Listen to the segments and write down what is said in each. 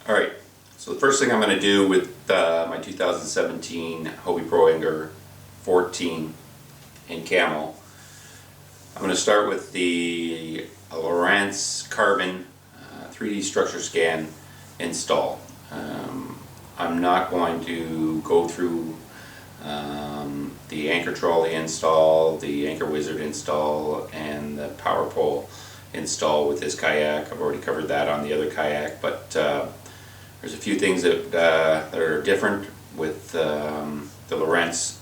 Alright, so the first thing I'm going to do with my 2017 Hobie Pro Angler 14 in camo, I'm going to start with the Lowrance Carbon 3D structure scan install. I'm not going to go through the anchor trolley install, the anchor wizard install, and the power pole install with this kayak. I've already covered that on the other kayak, but there's a few things that are different with the Lowrance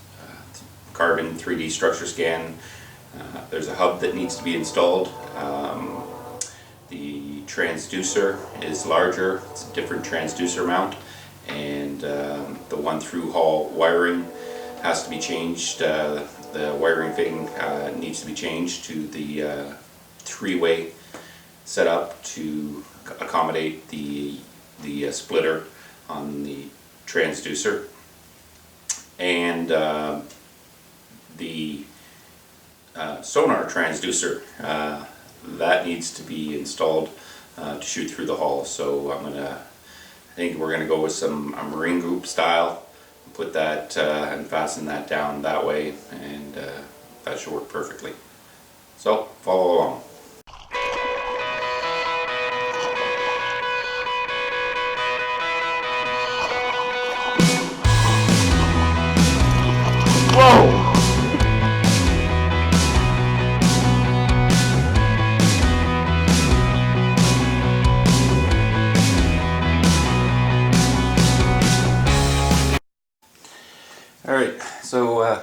Carbon 3D structure scan. There's a hub that needs to be installed. The transducer is larger, it's a different transducer mount, and the one through hull wiring has to be changed. The wiring fitting needs to be changed to the three-way setup to accommodate the splitter on the transducer, and the sonar transducer that needs to be installed to shoot through the hull. So I think we're gonna go with some marine group style, put that and fasten that down that way, and that should work perfectly. So follow along. Whoa! Alright, so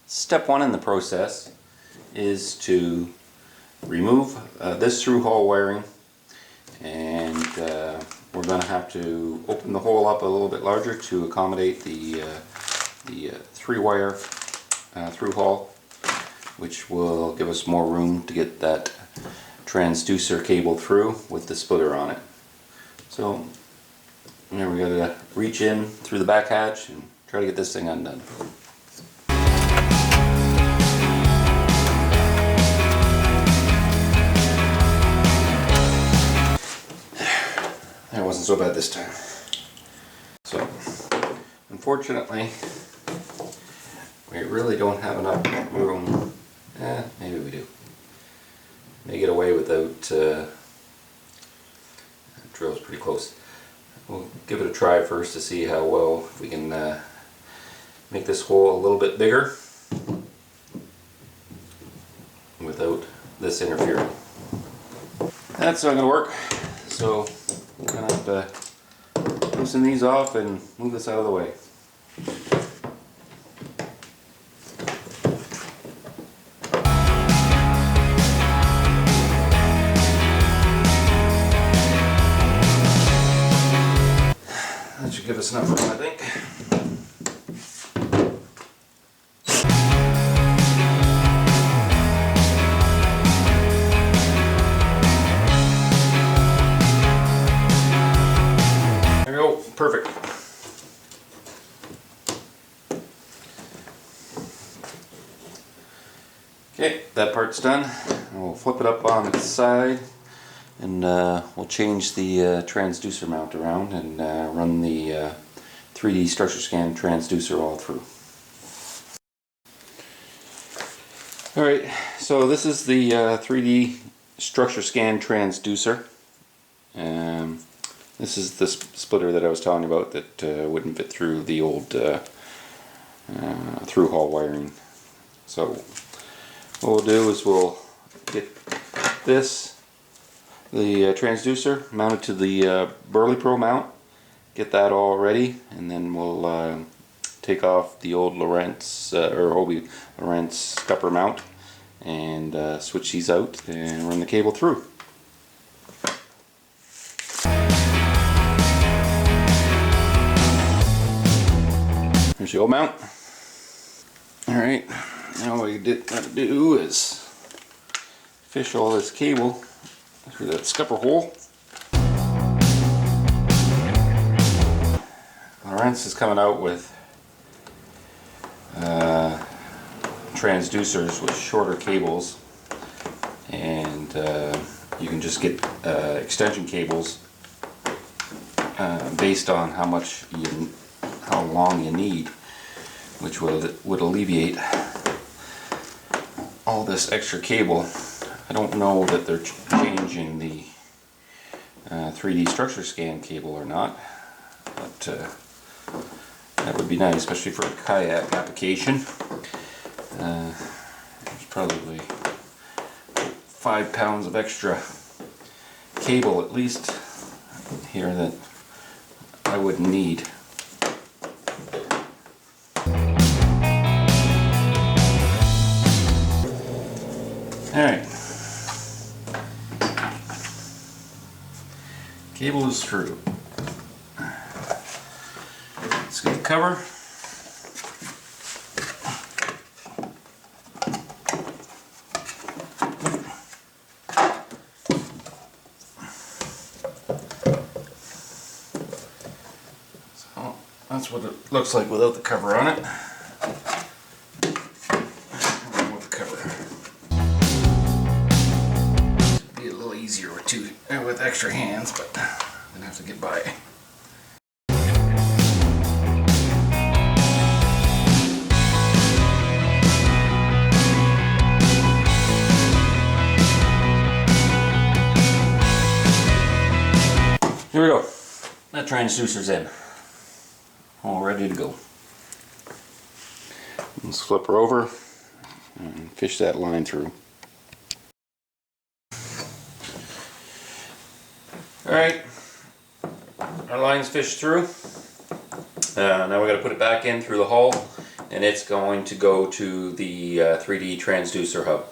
step one in the process is to remove this through hull wiring, and we're going to have to open the hole up a little bit larger to accommodate the three-wire through hull, which will give us more room to get that transducer cable through with the splitter on it. So now we got to reach in through the back hatch and try to get this thing undone. That wasn't so bad this time. So, unfortunately, we really don't have enough room. Maybe we do. May get away without drill's pretty close. We'll give it a try first to see how well if we can make this hole a little bit bigger without this interfering. That's not going to work, so we're going to have to loosen these off and move this out of the way. That should give us enough room, I think. There we go, perfect. Okay, that part's done. And we'll flip it up on its side, and we'll change the transducer mount around and run the 3D structure scan transducer all through. Alright, so this is the 3D structure scan transducer. This is the splitter that I was telling you about that wouldn't fit through the old through hull wiring. So what we'll do is we'll get this, the transducer, mounted to the Burley Pro mount, get that all ready, and then we'll take off the old Lowrance or Hobie Lowrance scupper mount and switch these out and run the cable through. Here's the old mount. Alright, now what we got to do is fish all this cable through that scupper hole. Lowrance is coming out with transducers with shorter cables, and you can just get extension cables based on how long you need, which would alleviate all this extra cable. I don't know that they're changing the 3D structure scan cable or not, but that would be nice, especially for a kayak application. There's probably 5 pounds of extra cable at least here that I wouldn't need. Alright. Cable is through. Let's get the cover. So that's what it looks like without the cover on it. With the cover. It'd be a little easier with extra hands, but I'm gonna have to get by. Here we go. That transducer's in. All ready to go. Let's flip her over and fish that line through. Alright, our line's fished through. Now we got to put it back in through the hull, and it's going to go to the 3D transducer hub.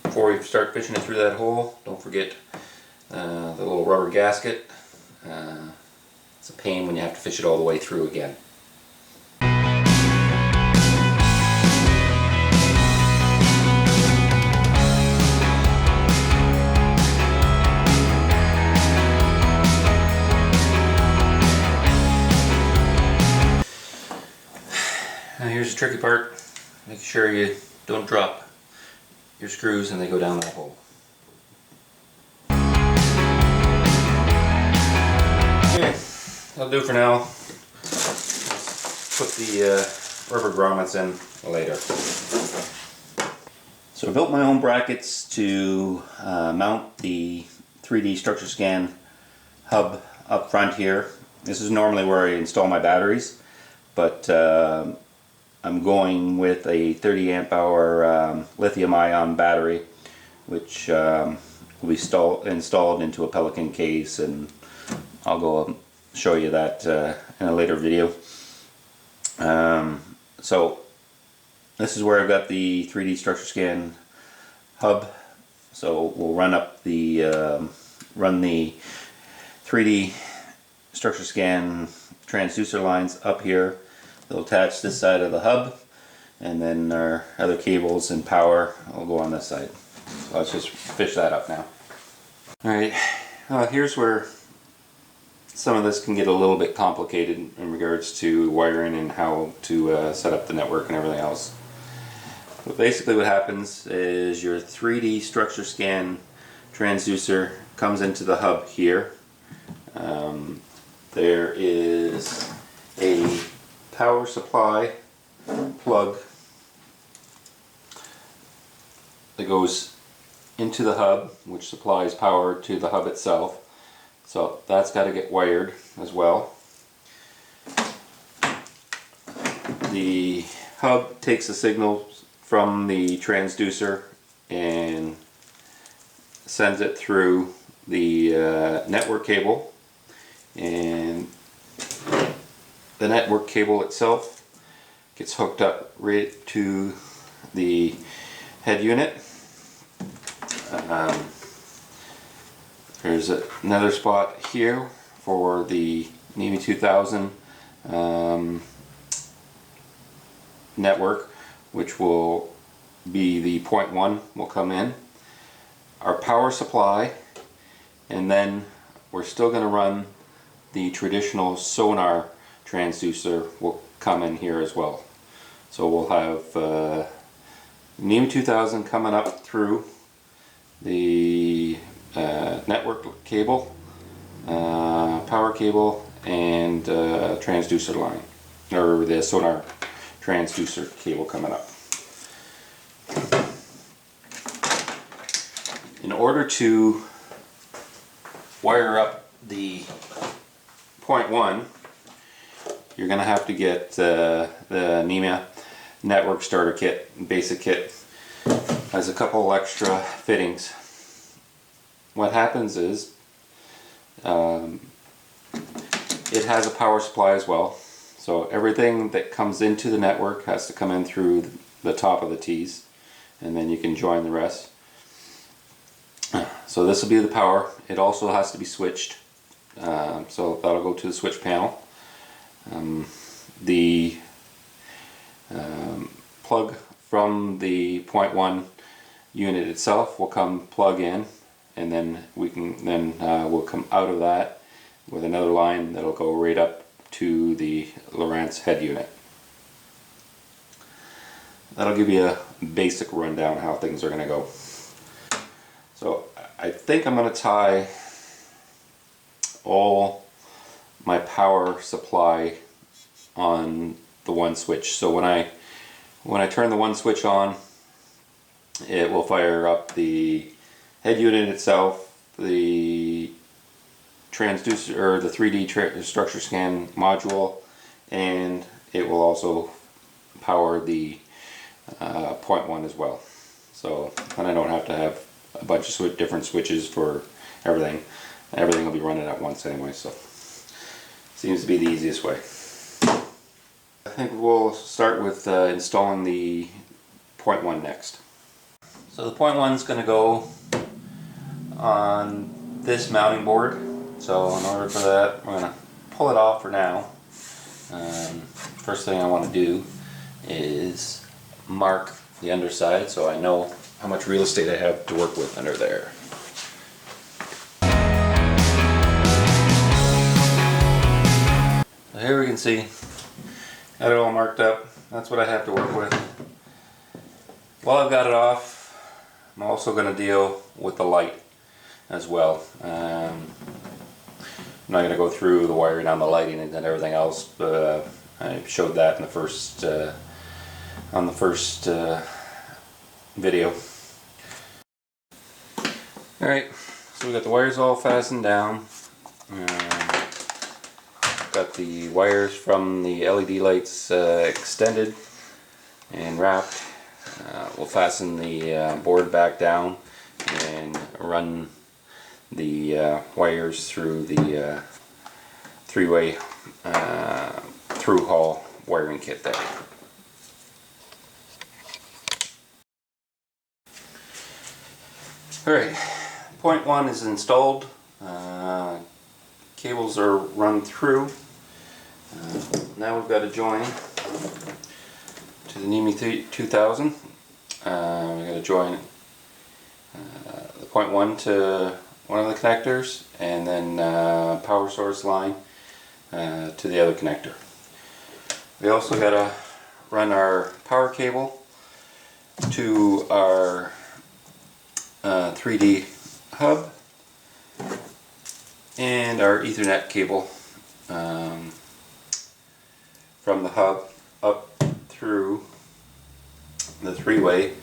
Before we start fishing it through that hole, don't forget the little rubber gasket. It's a pain when you have to fish it all the way through again. Now here's the tricky part. Make sure you don't drop your screws and they go down that hole. Okay, that'll do for now. Let's put the rubber grommets in later. So I built my own brackets to mount the 3D StructureScan hub up front here. This is normally where I install my batteries, but I'm going with a 30 amp hour lithium ion battery, which will be installed into a Pelican case, and I'll go show you that in a later video. So this is where I've got the 3D StructureScan hub. So we'll run the 3D StructureScan transducer lines up here. They'll attach this side of the hub, and then our other cables and power will go on this side. So let's just fish that up now. Alright, here's where some of this can get a little bit complicated in regards to wiring and how to set up the network and everything else. But basically what happens is your 3D StructureScan transducer comes into the hub here. There is a power supply plug that goes into the hub, which supplies power to the hub itself. So that's got to get wired as well. The hub takes the signal from the transducer and sends it through the network cable, and the network cable itself gets hooked up right to the head unit. There's another spot here for the NEMI 2000 network, which will be the 0.1 will come in. Our power supply, and then we're still going to run the traditional sonar transducer will come in here as well. So we'll have NEMI 2000 coming up through the network cable, power cable, and transducer line, or the sonar transducer cable coming up. In order to wire up the point 1, you're going to have to get the NEMA network starter kit, basic kit. Has a couple extra fittings. What happens is it has a power supply as well, so everything that comes into the network has to come in through the top of the T's, and then you can join the rest. So this will be the power. It also has to be switched, so that'll go to the switch panel. The plug from the point 1 unit itself will come plug in, and then we'll come out of that with another line that'll go right up to the Lowrance head unit. That'll give you a basic rundown how things are going to go. So I think I'm going to tie all my power supply on the one switch. So when I turn the one switch on, it will fire up the head unit itself, the transducer, or the 3D structure scan module, and it will also power the point 1 as well. So then I don't have to have a bunch of different switches for everything. Everything will be running at once anyway, so seems to be the easiest way. I think we'll start with installing the point 1 next. So the point 1 is going to go on this mounting board. So in order for that, we're going to pull it off for now. First thing I want to do is mark the underside so I know how much real estate I have to work with under there. So here we can see, got it all marked up. That's what I have to work with. While I've got it off, I'm also going to deal with the light as well. I'm not going to go through the wiring on the lighting and everything else, but I showed that in the first on the first video. Alright, so we got the wires all fastened down. Got the wires from the LED lights extended and wrapped. We'll fasten the board back down and run the wires through the three-way through hall wiring kit there. Alright, point 1 is installed. Cables are run through. Now we've got to join to the NEMA 2000. We've got to join the point 1 to one of the connectors, and then power source line to the other connector. We also got to run our power cable to our 3D hub and our Ethernet cable from the hub up through the three-way.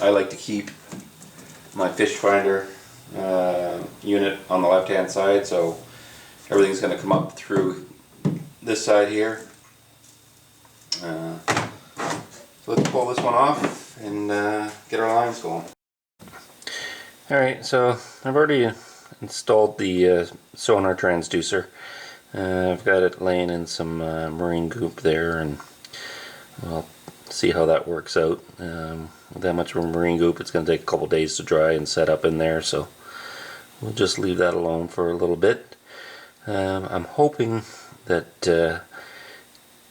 I like to keep my fish finder unit on the left hand side, so everything's going to come up through this side here. So let's pull this one off and get our lines going. Alright, so I've already installed the sonar transducer. I've got it laying in some marine goop there, and I'll see how that works out. With that much marine goop, it's going to take a couple days to dry and set up in there, so we'll just leave that alone for a little bit. I'm hoping that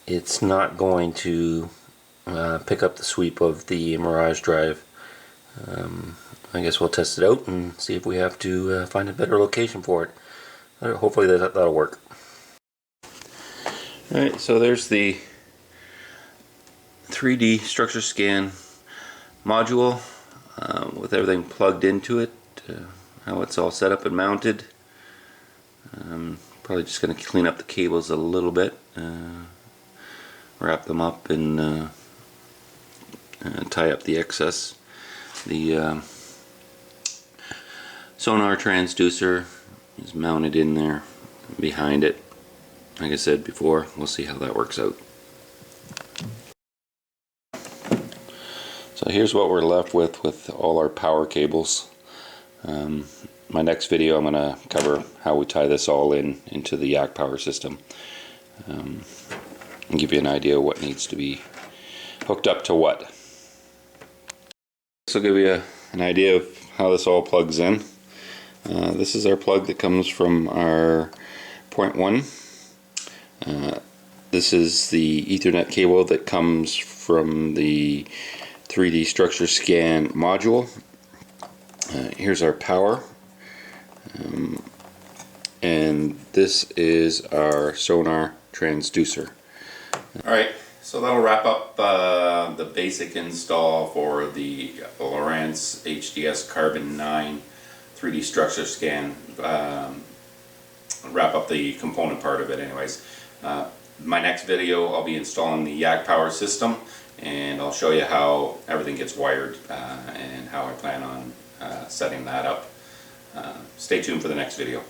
it's not going to pick up the sweep of the Mirage drive. I guess we'll test it out and see if we have to find a better location for it. Hopefully that'll work. Alright, so there's the 3D structure scan module with everything plugged into it, how it's all set up and mounted. Probably just going to clean up the cables a little bit, wrap them up, and tie up the excess. The sonar transducer is mounted in there behind it. Like I said before, we'll see how that works out. So here's what we're left with all our power cables. My next video I'm going to cover how we tie this all into the Yak power system, and give you an idea of what needs to be hooked up to what. This will give you an idea of how this all plugs in. This is our plug that comes from our Point 1. This is the Ethernet cable that comes from the 3D StructureScan module. Here's our power, and this is our sonar transducer. Alright, so that'll wrap up the basic install for the Lowrance HDS Carbon 9 3D StructureScan. Wrap up the component part of it anyways. My next video I'll be installing the Yak power system, and I'll show you how everything gets wired and how I plan on setting that up. Stay tuned for the next video.